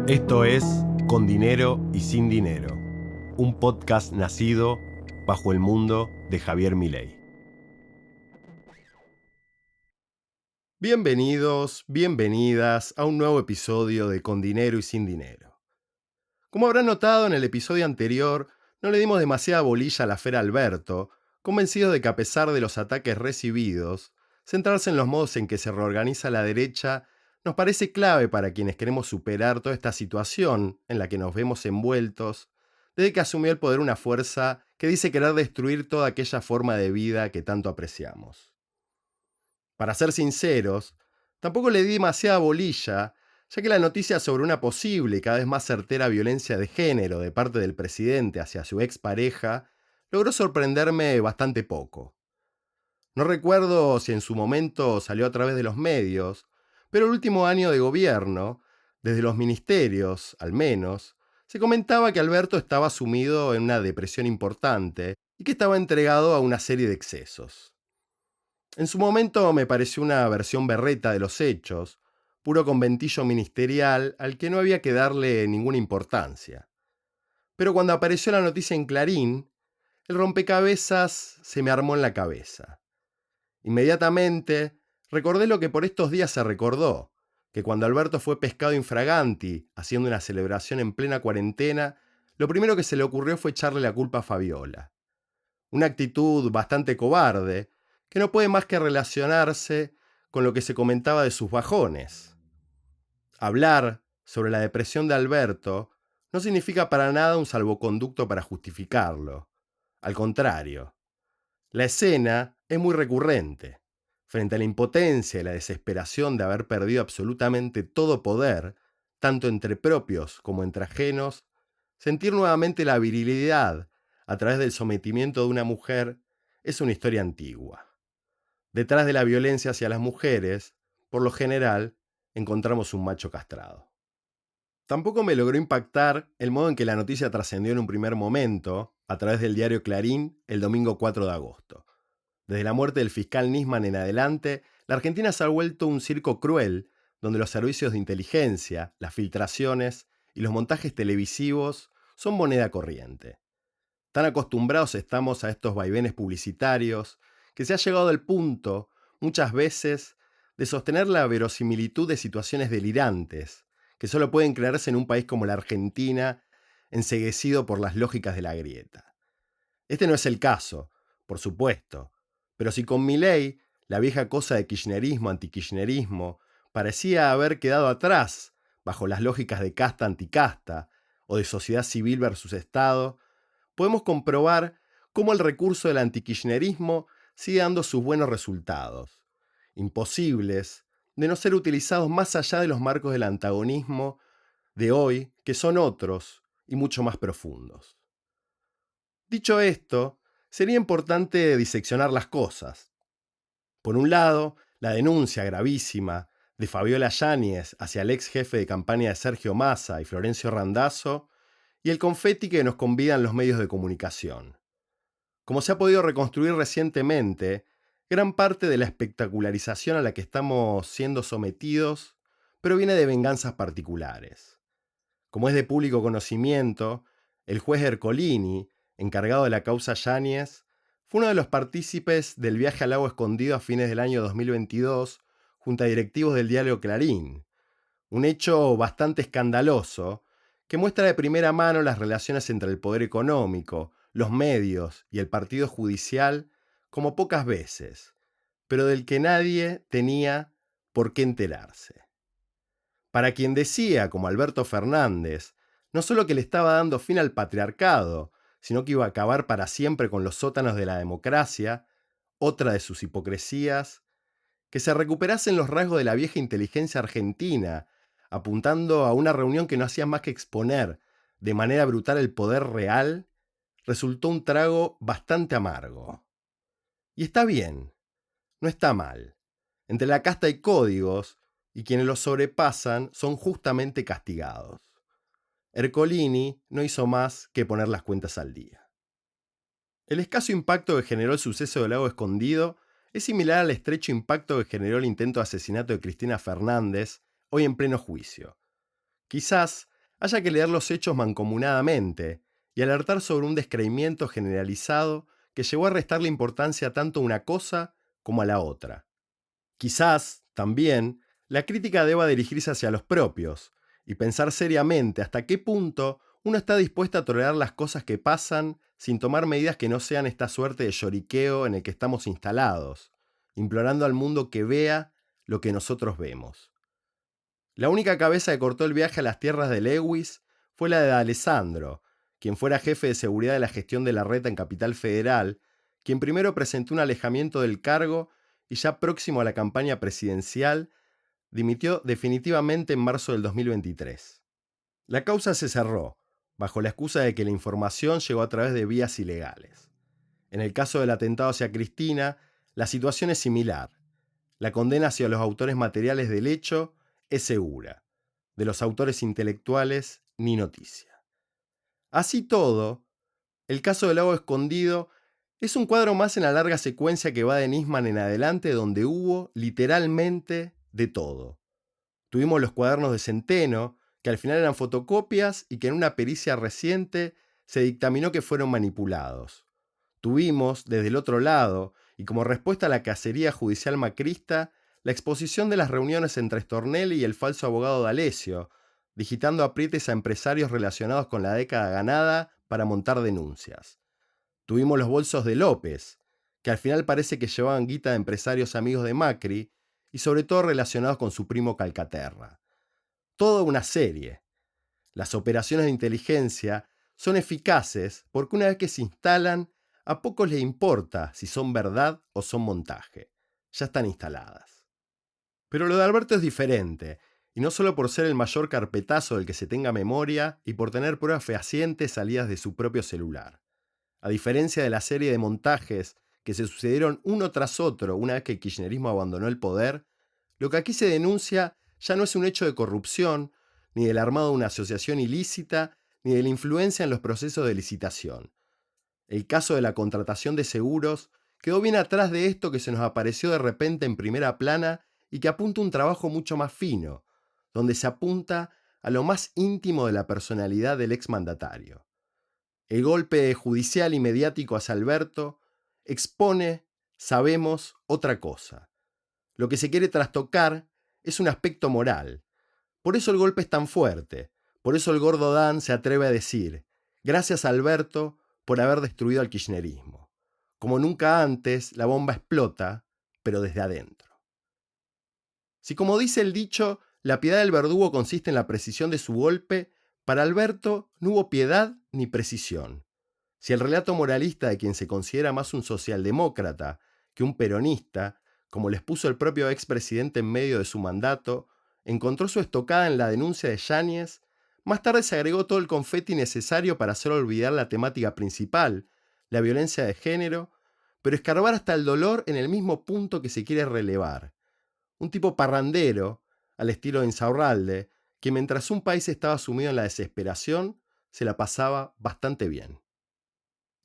Esto es Con Dinero y Sin Dinero, un podcast nacido bajo el mundo de Javier Milei. Bienvenidos, bienvenidas a un nuevo episodio de Con Dinero y Sin Dinero. Como habrán notado, en el episodio anterior no le dimos demasiada bolilla a la Fera Alberto, convencidos de que a pesar de los ataques recibidos, centrarse en los modos en que se reorganiza la derecha nos parece clave para quienes queremos superar toda esta situación en la que nos vemos envueltos, desde que asumió el poder una fuerza que dice querer destruir toda aquella forma de vida que tanto apreciamos. Para ser sinceros, tampoco le di demasiada bolilla, ya que la noticia sobre una posible y cada vez más certera violencia de género de parte del presidente hacia su expareja logró sorprenderme bastante poco. No recuerdo si en su momento salió a través de los medios, pero el último año de gobierno, desde los ministerios, al menos, se comentaba que Alberto estaba sumido en una depresión importante y que estaba entregado a una serie de excesos. En su momento me pareció una versión berreta de los hechos, puro conventillo ministerial al que no había que darle ninguna importancia. Pero cuando apareció la noticia en Clarín, el rompecabezas se me armó en la cabeza. Inmediatamente recordé lo que por estos días se recordó, que cuando Alberto fue pescado infraganti, haciendo una celebración en plena cuarentena, lo primero que se le ocurrió fue echarle la culpa a Fabiola. Una actitud bastante cobarde, que no puede más que relacionarse con lo que se comentaba de sus bajones. Hablar sobre la depresión de Alberto no significa para nada un salvoconducto para justificarlo. Al contrario, la escena es muy recurrente. Frente a la impotencia y la desesperación de haber perdido absolutamente todo poder, tanto entre propios como entre ajenos, sentir nuevamente la virilidad a través del sometimiento de una mujer es una historia antigua. Detrás de la violencia hacia las mujeres, por lo general, encontramos un macho castrado. Tampoco me logró impactar el modo en que la noticia trascendió en un primer momento a través del diario Clarín el domingo 4 de agosto. Desde la muerte del fiscal Nisman en adelante, la Argentina se ha vuelto un circo cruel, donde los servicios de inteligencia, las filtraciones y los montajes televisivos son moneda corriente. Tan acostumbrados estamos a estos vaivenes publicitarios que se ha llegado al punto, muchas veces, de sostener la verosimilitud de situaciones delirantes, que solo pueden creerse en un país como la Argentina, enceguecido por las lógicas de la grieta. Este no es el caso, por supuesto, pero si con Milei la vieja cosa de kirchnerismo, antikirchnerismo, parecía haber quedado atrás bajo las lógicas de casta anticasta o de sociedad civil versus Estado, podemos comprobar cómo el recurso del antikirchnerismo sigue dando sus buenos resultados, imposibles de no ser utilizados más allá de los marcos del antagonismo de hoy, que son otros y mucho más profundos. Dicho esto, sería importante diseccionar las cosas. Por un lado, la denuncia gravísima de Fabiola Yáñez hacia el ex jefe de campaña de Sergio Massa y Florencio Randazzo, y el confeti que nos convidan los medios de comunicación. Como se ha podido reconstruir recientemente, gran parte de la espectacularización a la que estamos siendo sometidos proviene de venganzas particulares. Como es de público conocimiento, el juez Ercolini, encargado de la causa Yáñez, fue uno de los partícipes del viaje al lago Escondido a fines del año 2022 junto a directivos del diario Clarín, un hecho bastante escandaloso que muestra de primera mano las relaciones entre el poder económico, los medios y el partido judicial como pocas veces, pero del que nadie tenía por qué enterarse. Para quien decía, como Alberto Fernández, no solo que le estaba dando fin al patriarcado, sino que iba a acabar para siempre con los sótanos de la democracia, otra de sus hipocresías, que se recuperasen los rasgos de la vieja inteligencia argentina, apuntando a una reunión que no hacía más que exponer de manera brutal el poder real, resultó un trago bastante amargo. Y está bien, no está mal. Entre la casta hay códigos, y quienes los sobrepasan son justamente castigados. Ercolini no hizo más que poner las cuentas al día. El escaso impacto que generó el suceso del lago Escondido es similar al estrecho impacto que generó el intento de asesinato de Cristina Fernández, hoy en pleno juicio. Quizás haya que leer los hechos mancomunadamente y alertar sobre un descreimiento generalizado que llevó a restarle importancia tanto a una cosa como a la otra. Quizás, también, la crítica deba dirigirse hacia los propios y pensar seriamente hasta qué punto uno está dispuesto a tolerar las cosas que pasan sin tomar medidas que no sean esta suerte de lloriqueo en el que estamos instalados, implorando al mundo que vea lo que nosotros vemos. La única cabeza que cortó el viaje a las tierras de Lewis fue la de Alessandro, quien fuera jefe de seguridad de la gestión de la reta en Capital Federal, quien primero presentó un alejamiento del cargo y ya próximo a la campaña presidencial, dimitió definitivamente en marzo del 2023. La causa se cerró, bajo la excusa de que la información llegó a través de vías ilegales. En el caso del atentado hacia Cristina, la situación es similar. La condena hacia los autores materiales del hecho es segura. De los autores intelectuales, ni noticia. Así todo, el caso del lago Escondido es un cuadro más en la larga secuencia que va de Nisman en adelante, donde hubo, literalmente, de todo. Tuvimos los cuadernos de Centeno, que al final eran fotocopias y que en una pericia reciente se dictaminó que fueron manipulados. Tuvimos, desde el otro lado, y como respuesta a la cacería judicial macrista, la exposición de las reuniones entre Stornelli y el falso abogado D'Alessio, digitando aprietes a empresarios relacionados con la década ganada para montar denuncias. Tuvimos los bolsos de López, que al final parece que llevaban guita de empresarios amigos de Macri y sobre todo relacionados con su primo Calcaterra. Toda una serie. Las operaciones de inteligencia son eficaces porque una vez que se instalan, a pocos les importa si son verdad o son montaje. Ya están instaladas. Pero lo de Alberto es diferente, y no solo por ser el mayor carpetazo del que se tenga memoria y por tener pruebas fehacientes salidas de su propio celular. A diferencia de la serie de montajes que se sucedieron uno tras otro una vez que el kirchnerismo abandonó el poder, lo que aquí se denuncia ya no es un hecho de corrupción, ni del armado de una asociación ilícita, ni de la influencia en los procesos de licitación. El caso de la contratación de seguros quedó bien atrás de esto que se nos apareció de repente en primera plana y que apunta a un trabajo mucho más fino, donde se apunta a lo más íntimo de la personalidad del exmandatario. El golpe judicial y mediático hacia Alberto expone, sabemos, otra cosa. Lo que se quiere trastocar es un aspecto moral. Por eso el golpe es tan fuerte. Por eso el gordo Dan se atreve a decir, gracias a Alberto por haber destruido al kirchnerismo. Como nunca antes, la bomba explota, pero desde adentro. Si como dice el dicho, la piedad del verdugo consiste en la precisión de su golpe, para Alberto no hubo piedad ni precisión. Si el relato moralista de quien se considera más un socialdemócrata que un peronista, como les puso el propio expresidente en medio de su mandato, encontró su estocada en la denuncia de Yáñez, más tarde se agregó todo el confeti necesario para hacer olvidar la temática principal, la violencia de género, pero escarbar hasta el dolor en el mismo punto que se quiere relevar. Un tipo parrandero, al estilo de Insaurralde, que mientras un país estaba sumido en la desesperación, se la pasaba bastante bien.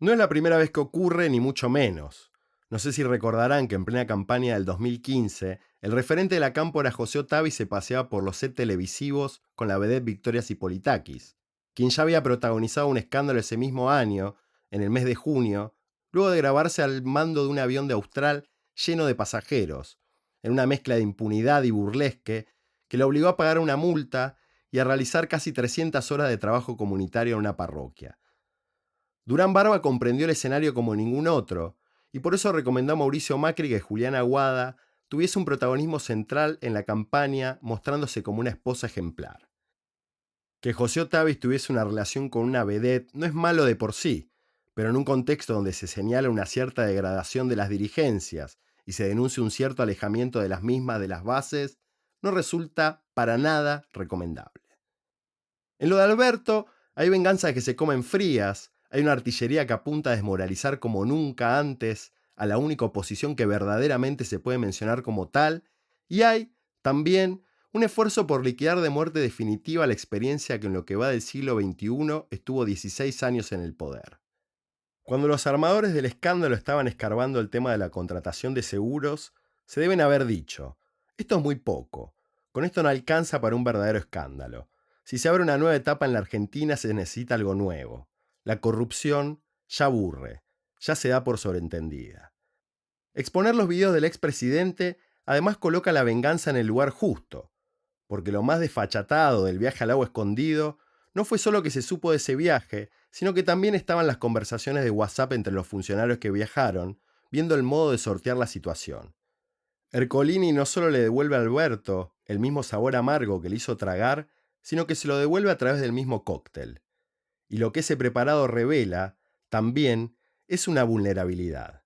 No es la primera vez que ocurre, ni mucho menos. No sé si recordarán que en plena campaña del 2015, el referente de la cámpora José Otavi se paseaba por los sets televisivos con la vedette Victoria Zipolitakis, quien ya había protagonizado un escándalo ese mismo año, en el mes de junio, luego de grabarse al mando de un avión de Austral lleno de pasajeros, en una mezcla de impunidad y burlesque que le obligó a pagar una multa y a realizar casi 300 horas de trabajo comunitario en una parroquia. Durán Barba comprendió el escenario como ningún otro, y por eso recomendó a Mauricio Macri que Juliana Aguada tuviese un protagonismo central en la campaña, mostrándose como una esposa ejemplar. Que José Otavis tuviese una relación con una vedette no es malo de por sí, pero en un contexto donde se señala una cierta degradación de las dirigencias y se denuncia un cierto alejamiento de las mismas de las bases, no resulta para nada recomendable. En lo de Alberto, hay venganzas que se comen frías, hay una artillería que apunta a desmoralizar como nunca antes a la única oposición que verdaderamente se puede mencionar como tal, y hay, también, un esfuerzo por liquidar de muerte definitiva la experiencia que en lo que va del siglo XXI estuvo 16 años en el poder. Cuando los armadores del escándalo estaban escarbando el tema de la contratación de seguros, se deben haber dicho, esto es muy poco, con esto no alcanza para un verdadero escándalo. Si se abre una nueva etapa en la Argentina se necesita algo nuevo. La corrupción ya aburre, ya se da por sobreentendida. Exponer los videos del expresidente además coloca la venganza en el lugar justo, porque lo más desfachatado del viaje al lago escondido no fue solo que se supo de ese viaje, sino que también estaban las conversaciones de WhatsApp entre los funcionarios que viajaron, viendo el modo de sortear la situación. Ercolini no solo le devuelve a Alberto el mismo sabor amargo que le hizo tragar, sino que se lo devuelve a través del mismo cóctel. Y lo que ese preparado revela, también, es una vulnerabilidad.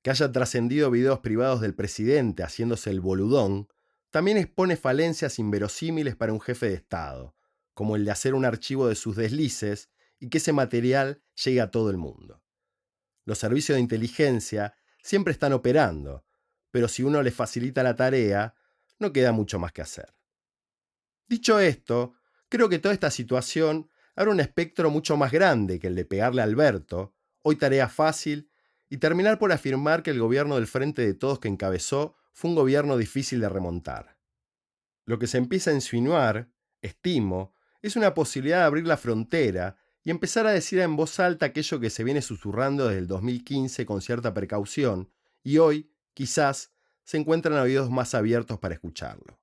Que haya trascendido videos privados del presidente haciéndose el boludón, también expone falencias inverosímiles para un jefe de Estado, como el de hacer un archivo de sus deslices y que ese material llegue a todo el mundo. Los servicios de inteligencia siempre están operando, pero si uno les facilita la tarea, no queda mucho más que hacer. Dicho esto, creo que toda esta situación abre un espectro mucho más grande que el de pegarle a Alberto, hoy tarea fácil, y terminar por afirmar que el gobierno del Frente de Todos que encabezó fue un gobierno difícil de remontar. Lo que se empieza a insinuar, estimo, es una posibilidad de abrir la frontera y empezar a decir en voz alta aquello que se viene susurrando desde el 2015 con cierta precaución y hoy, quizás, se encuentran oídos más abiertos para escucharlo.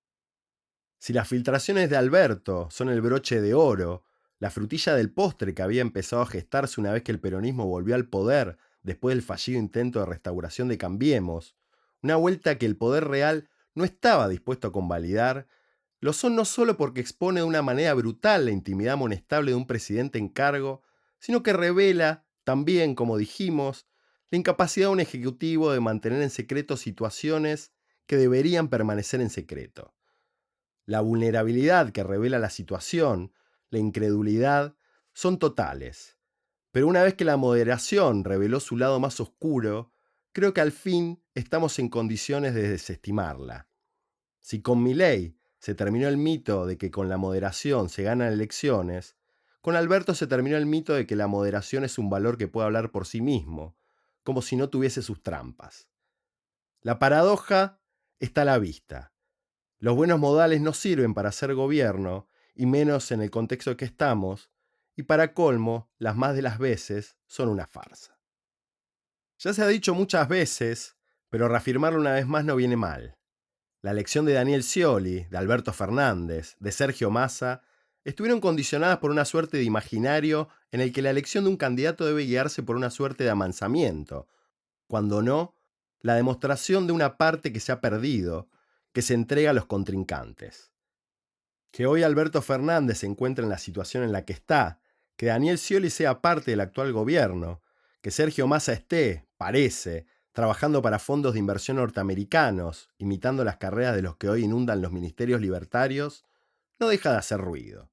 Si las filtraciones de Alberto son el broche de oro, la frutilla del postre que había empezado a gestarse una vez que el peronismo volvió al poder después del fallido intento de restauración de Cambiemos, una vuelta que el poder real no estaba dispuesto a convalidar, lo son no solo porque expone de una manera brutal la intimidad amonestable de un presidente en cargo, sino que revela, también, como dijimos, la incapacidad de un ejecutivo de mantener en secreto situaciones que deberían permanecer en secreto. La vulnerabilidad que revela la situación, la incredulidad, son totales. Pero una vez que la moderación reveló su lado más oscuro, creo que al fin estamos en condiciones de desestimarla. Si con Milei se terminó el mito de que con la moderación se ganan elecciones, con Alberto se terminó el mito de que la moderación es un valor que puede hablar por sí mismo, como si no tuviese sus trampas. La paradoja está a la vista. Los buenos modales no sirven para hacer gobierno, y menos en el contexto que estamos, y para colmo, las más de las veces son una farsa. Ya se ha dicho muchas veces, pero reafirmarlo una vez más no viene mal. La elección de Daniel Scioli, de Alberto Fernández, de Sergio Massa, estuvieron condicionadas por una suerte de imaginario en el que la elección de un candidato debe guiarse por una suerte de amansamiento, cuando no, la demostración de una parte que se ha perdido, que se entrega a los contrincantes. Que hoy Alberto Fernández se encuentre en la situación en la que está, que Daniel Scioli sea parte del actual gobierno, que Sergio Massa esté, parece, trabajando para fondos de inversión norteamericanos, imitando las carreras de los que hoy inundan los ministerios libertarios, no deja de hacer ruido.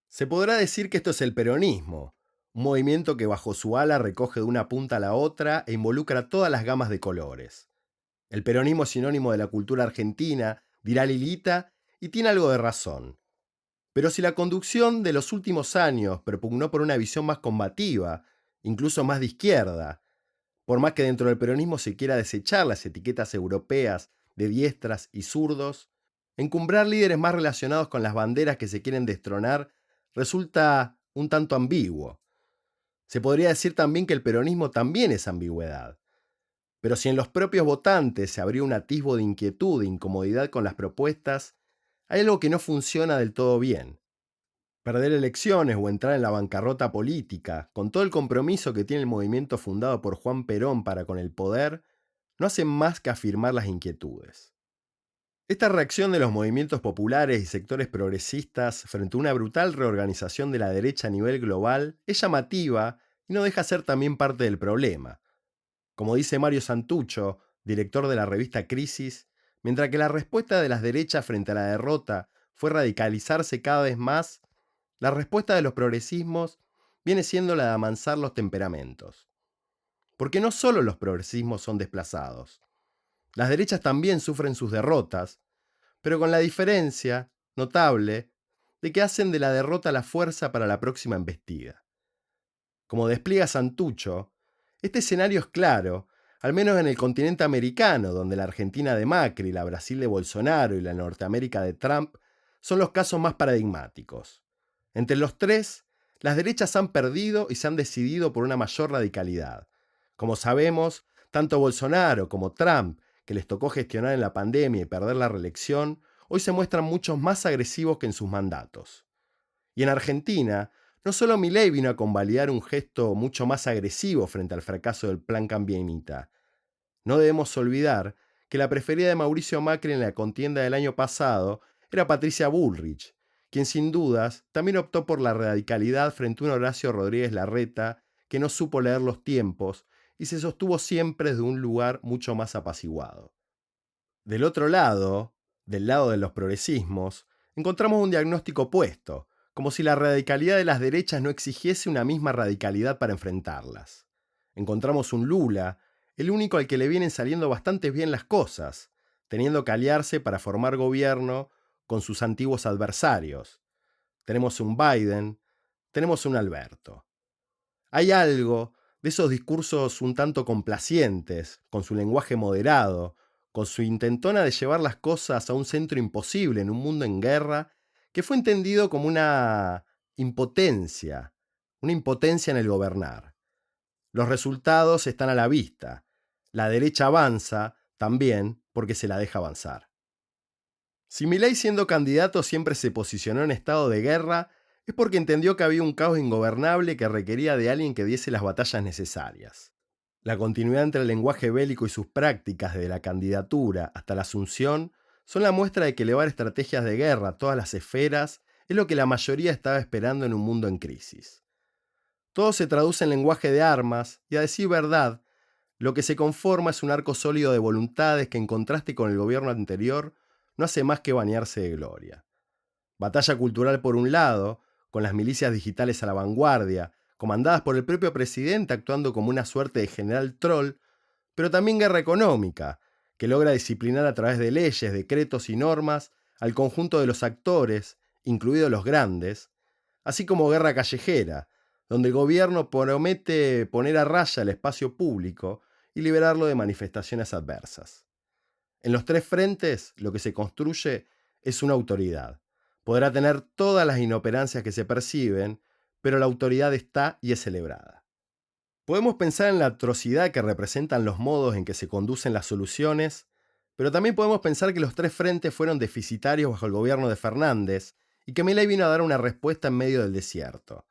Se podrá decir que esto es el peronismo, un movimiento que bajo su ala recoge de una punta a la otra e involucra todas las gamas de colores. El peronismo es sinónimo de la cultura argentina, dirá Lilita, y tiene algo de razón. Pero si la conducción de los últimos años propugnó por una visión más combativa, incluso más de izquierda, por más que dentro del peronismo se quiera desechar las etiquetas europeas de diestras y zurdos, encumbrar líderes más relacionados con las banderas que se quieren destronar resulta un tanto ambiguo. Se podría decir también que el peronismo también es ambigüedad. Pero si en los propios votantes se abrió un atisbo de inquietud e incomodidad con las propuestas, hay algo que no funciona del todo bien. Perder elecciones o entrar en la bancarrota política, con todo el compromiso que tiene el movimiento fundado por Juan Perón para con el poder, no hacen más que afirmar las inquietudes. Esta reacción de los movimientos populares y sectores progresistas frente a una brutal reorganización de la derecha a nivel global es llamativa y no deja ser también parte del problema. Como dice Mario Santucho, director de la revista Crisis, mientras que la respuesta de las derechas frente a la derrota fue radicalizarse cada vez más, la respuesta de los progresismos viene siendo la de amansar los temperamentos. Porque no solo los progresismos son desplazados, las derechas también sufren sus derrotas, pero con la diferencia notable de que hacen de la derrota la fuerza para la próxima embestida. Como despliega Santucho, este escenario es claro, al menos en el continente americano, donde la Argentina de Macri, la Brasil de Bolsonaro y la Norteamérica de Trump son los casos más paradigmáticos. Entre los tres, las derechas han perdido y se han decidido por una mayor radicalidad. Como sabemos, tanto Bolsonaro como Trump, que les tocó gestionar en la pandemia y perder la reelección, hoy se muestran mucho más agresivos que en sus mandatos. Y en Argentina, no solo Milei vino a convalidar un gesto mucho más agresivo frente al fracaso del plan Cambiemita. No debemos olvidar que la preferida de Mauricio Macri en la contienda del año pasado era Patricia Bullrich, quien sin dudas también optó por la radicalidad frente a un Horacio Rodríguez Larreta que no supo leer los tiempos y se sostuvo siempre desde un lugar mucho más apaciguado. Del otro lado, del lado de los progresismos, encontramos un diagnóstico opuesto, como si la radicalidad de las derechas no exigiese una misma radicalidad para enfrentarlas. Encontramos un Lula, el único al que le vienen saliendo bastante bien las cosas, teniendo que aliarse para formar gobierno con sus antiguos adversarios. Tenemos un Biden, tenemos un Alberto. Hay algo de esos discursos un tanto complacientes, con su lenguaje moderado, con su intentona de llevar las cosas a un centro imposible en un mundo en guerra, que fue entendido como una impotencia en el gobernar. Los resultados están a la vista. La derecha avanza también porque se la deja avanzar. Si Milei siendo candidato siempre se posicionó en estado de guerra, es porque entendió que había un caos ingobernable que requería de alguien que diese las batallas necesarias. La continuidad entre el lenguaje bélico y sus prácticas desde la candidatura hasta la asunción son la muestra de que elevar estrategias de guerra a todas las esferas es lo que la mayoría estaba esperando en un mundo en crisis. Todo se traduce en lenguaje de armas y, a decir verdad, lo que se conforma es un arco sólido de voluntades que, en contraste con el gobierno anterior, no hace más que bañarse de gloria. Batalla cultural por un lado, con las milicias digitales a la vanguardia, comandadas por el propio presidente actuando como una suerte de general troll, pero también guerra económica, que logra disciplinar a través de leyes, decretos y normas al conjunto de los actores, incluidos los grandes, así como guerra callejera, donde el gobierno promete poner a raya el espacio público y liberarlo de manifestaciones adversas. En los tres frentes, lo que se construye es una autoridad. Podrá tener todas las inoperancias que se perciben, pero la autoridad está y es celebrada. Podemos pensar en la atrocidad que representan los modos en que se conducen las soluciones, pero también podemos pensar que los tres frentes fueron deficitarios bajo el gobierno de Fernández y que Milei vino a dar una respuesta en medio del desierto.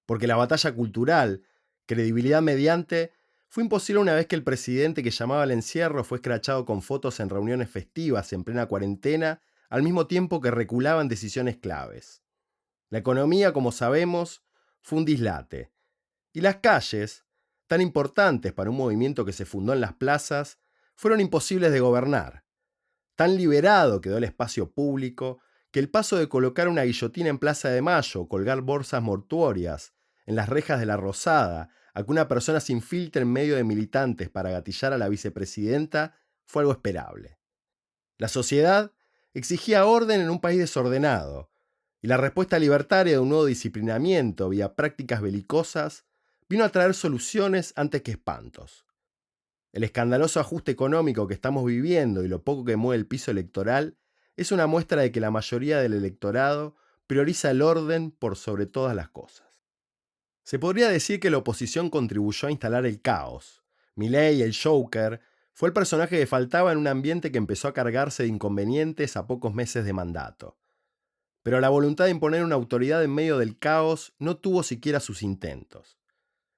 Porque la batalla cultural, credibilidad mediante, fue imposible una vez que el presidente que llamaba al encierro fue escrachado con fotos en reuniones festivas en plena cuarentena, al mismo tiempo que reculaban decisiones claves. La economía, como sabemos, fue un dislate. Y las calles, tan importantes para un movimiento que se fundó en las plazas, fueron imposibles de gobernar. Tan liberado quedó el espacio público que el paso de colocar una guillotina en Plaza de Mayo o colgar bolsas mortuorias en las rejas de la Rosada a que una persona se infiltre en medio de militantes para gatillar a la vicepresidenta fue algo esperable. La sociedad exigía orden en un país desordenado, y la respuesta libertaria de un nuevo disciplinamiento vía prácticas belicosas vino a traer soluciones antes que espantos. El escandaloso ajuste económico que estamos viviendo y lo poco que mueve el piso electoral es una muestra de que la mayoría del electorado prioriza el orden por sobre todas las cosas. Se podría decir que la oposición contribuyó a instalar el caos. Milei, el Joker, fue el personaje que faltaba en un ambiente que empezó a cargarse de inconvenientes a pocos meses de mandato. Pero la voluntad de imponer una autoridad en medio del caos no tuvo siquiera sus intentos.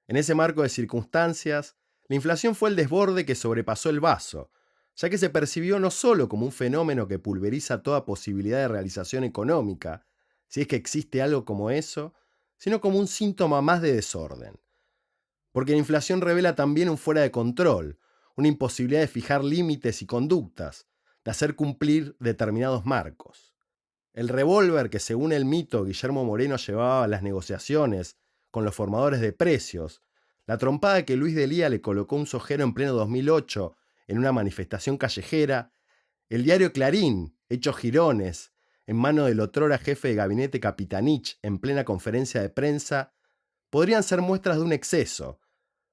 En ese marco de circunstancias, la inflación fue el desborde que sobrepasó el vaso, ya que se percibió no solo como un fenómeno que pulveriza toda posibilidad de realización económica, si es que existe algo como eso, sino como un síntoma más de desorden. Porque la inflación revela también un fuera de control, una imposibilidad de fijar límites y conductas, de hacer cumplir determinados marcos. El revólver que, según el mito, Guillermo Moreno llevaba a las negociaciones con los formadores de precios, la trompada que Luis Delía le colocó a un sojero en pleno 2008 en una manifestación callejera, el diario Clarín, hecho jirones, en mano del otrora jefe de gabinete Capitanich en plena conferencia de prensa, podrían ser muestras de un exceso,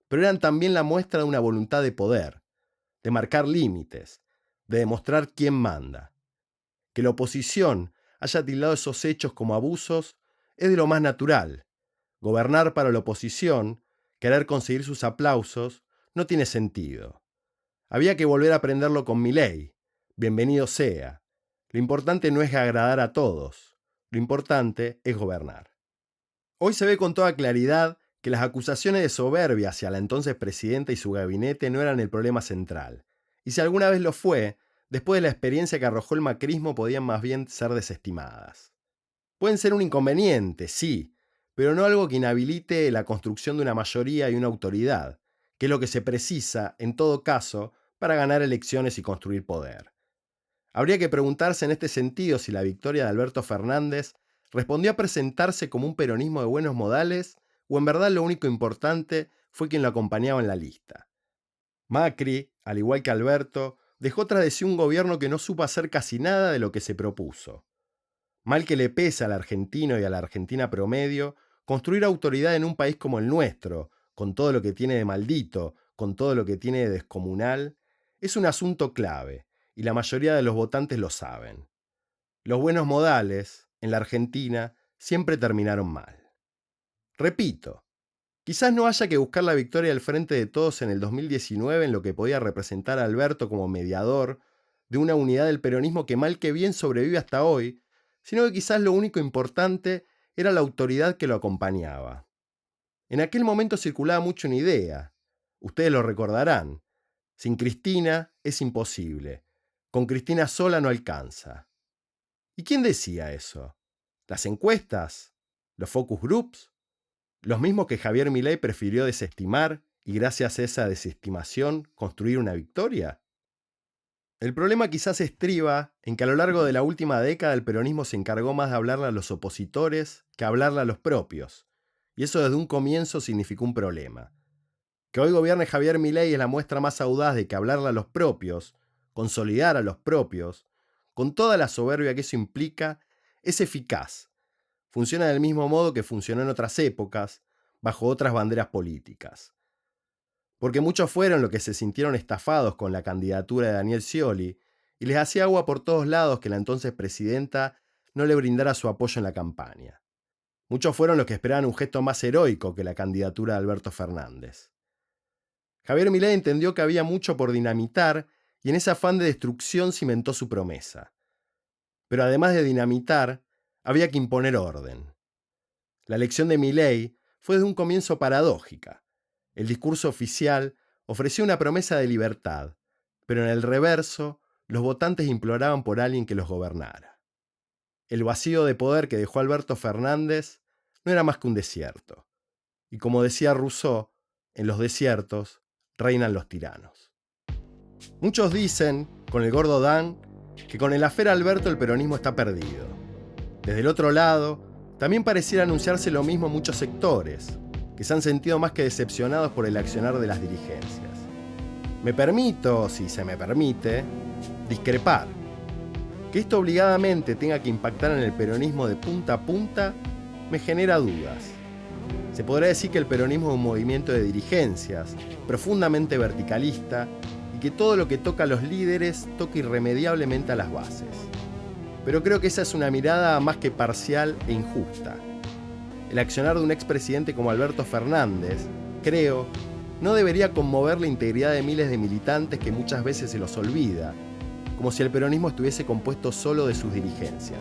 pero eran también la muestra de una voluntad de poder, de marcar límites, de demostrar quién manda. Que la oposición haya tildado esos hechos como abusos es de lo más natural. Gobernar para la oposición, querer conseguir sus aplausos, no tiene sentido. Había que volver a aprenderlo con Milei. Bienvenido sea. Lo importante no es agradar a todos. Lo importante es gobernar. Hoy se ve con toda claridad que las acusaciones de soberbia hacia la entonces presidenta y su gabinete no eran el problema central. Y si alguna vez lo fue, después de la experiencia que arrojó el macrismo podían más bien ser desestimadas. Pueden ser un inconveniente, sí, pero no algo que inhabilite la construcción de una mayoría y una autoridad, que es lo que se precisa, en todo caso, para ganar elecciones y construir poder. Habría que preguntarse en este sentido si la victoria de Alberto Fernández respondió a presentarse como un peronismo de buenos modales o en verdad lo único importante fue quien lo acompañaba en la lista. Macri, al igual que Alberto, dejó tras de sí un gobierno que no supo hacer casi nada de lo que se propuso. Mal que le pesa al argentino y a la argentina promedio construir autoridad en un país como el nuestro, con todo lo que tiene de maldito, con todo lo que tiene de descomunal, es un asunto clave, y la mayoría de los votantes lo saben. Los buenos modales, en la Argentina, siempre terminaron mal. Repito, quizás no haya que buscar la victoria del Frente de Todos en el 2019 en lo que podía representar a Alberto como mediador de una unidad del peronismo que mal que bien sobrevive hasta hoy, sino que quizás lo único importante era la autoridad que lo acompañaba. En aquel momento circulaba mucho una idea, ustedes lo recordarán, sin Cristina es imposible, con Cristina sola no alcanza. ¿Y quién decía eso? ¿Las encuestas? ¿Los focus groups? ¿Los mismos que Javier Milei prefirió desestimar y gracias a esa desestimación construir una victoria? El problema quizás estriba en que a lo largo de la última década el peronismo se encargó más de hablarle a los opositores que hablarle a los propios, y eso desde un comienzo significó un problema. Que hoy gobierne Javier Milei es la muestra más audaz de que hablarle a los propios, consolidar a los propios, con toda la soberbia que eso implica, es eficaz. Funciona del mismo modo que funcionó en otras épocas, bajo otras banderas políticas. Porque muchos fueron los que se sintieron estafados con la candidatura de Daniel Scioli y les hacía agua por todos lados que la entonces presidenta no le brindara su apoyo en la campaña. Muchos fueron los que esperaban un gesto más heroico que la candidatura de Alberto Fernández. Javier Milei entendió que había mucho por dinamitar y en ese afán de destrucción cimentó su promesa. Pero además de dinamitar, había que imponer orden. La elección de Milei fue desde un comienzo paradójica. El discurso oficial ofreció una promesa de libertad, pero en el reverso, los votantes imploraban por alguien que los gobernara. El vacío de poder que dejó Alberto Fernández no era más que un desierto. Y como decía Rousseau, en los desiertos reinan los tiranos. Muchos dicen, con el gordo Dan, que con el afer Alberto el peronismo está perdido. Desde el otro lado, también pareciera anunciarse lo mismo en muchos sectores, que se han sentido más que decepcionados por el accionar de las dirigencias. Me permito, si se me permite, discrepar. Que esto obligadamente tenga que impactar en el peronismo de punta a punta, me genera dudas. Se podrá decir que el peronismo es un movimiento de dirigencias, profundamente verticalista, y que todo lo que toca a los líderes toca irremediablemente a las bases. Pero creo que esa es una mirada más que parcial e injusta. El accionar de un expresidente como Alberto Fernández, creo, no debería conmover la integridad de miles de militantes que muchas veces se los olvida, como si el peronismo estuviese compuesto solo de sus dirigencias.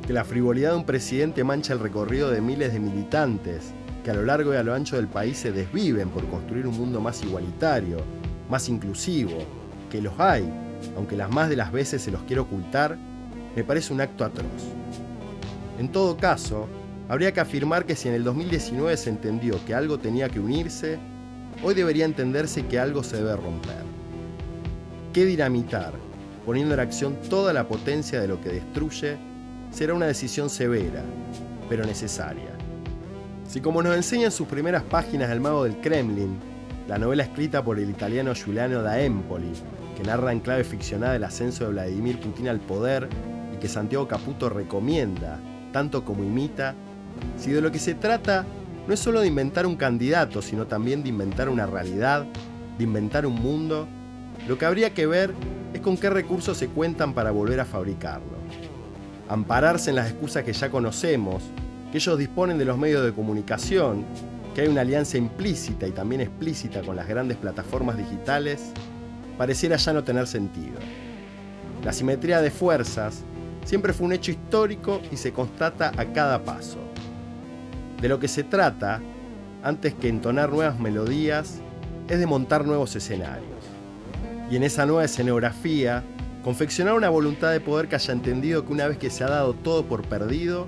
Que la frivolidad de un presidente mancha el recorrido de miles de militantes que a lo largo y a lo ancho del país se desviven por construir un mundo más igualitario, más inclusivo, que los hay, aunque las más de las veces se los quiere ocultar, me parece un acto atroz. En todo caso, habría que afirmar que si en el 2019 se entendió que algo tenía que unirse, hoy debería entenderse que algo se debe romper. ¿Qué dinamitar, poniendo en acción toda la potencia de lo que destruye, será una decisión severa, pero necesaria? Si, como nos enseña en sus primeras páginas El mago del Kremlin, la novela escrita por el italiano Giuliano da Empoli, que narra en clave ficcionada el ascenso de Vladimir Putin al poder y que Santiago Caputo recomienda, tanto como imita, si de lo que se trata no es solo de inventar un candidato, sino también de inventar una realidad, de inventar un mundo, lo que habría que ver es con qué recursos se cuentan para volver a fabricarlo. Ampararse en las excusas que ya conocemos, que ellos disponen de los medios de comunicación, que hay una alianza implícita y también explícita con las grandes plataformas digitales, pareciera ya no tener sentido. La simetría de fuerzas siempre fue un hecho histórico y se constata a cada paso. De lo que se trata, antes que entonar nuevas melodías, es de montar nuevos escenarios. Y en esa nueva escenografía, confeccionar una voluntad de poder que haya entendido que una vez que se ha dado todo por perdido,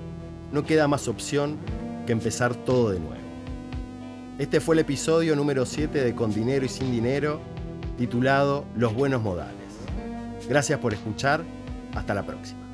no queda más opción que empezar todo de nuevo. Este fue el episodio número 7 de Con Dinero y Sin Dinero, titulado Los Buenos Modales. Gracias por escuchar, hasta la próxima.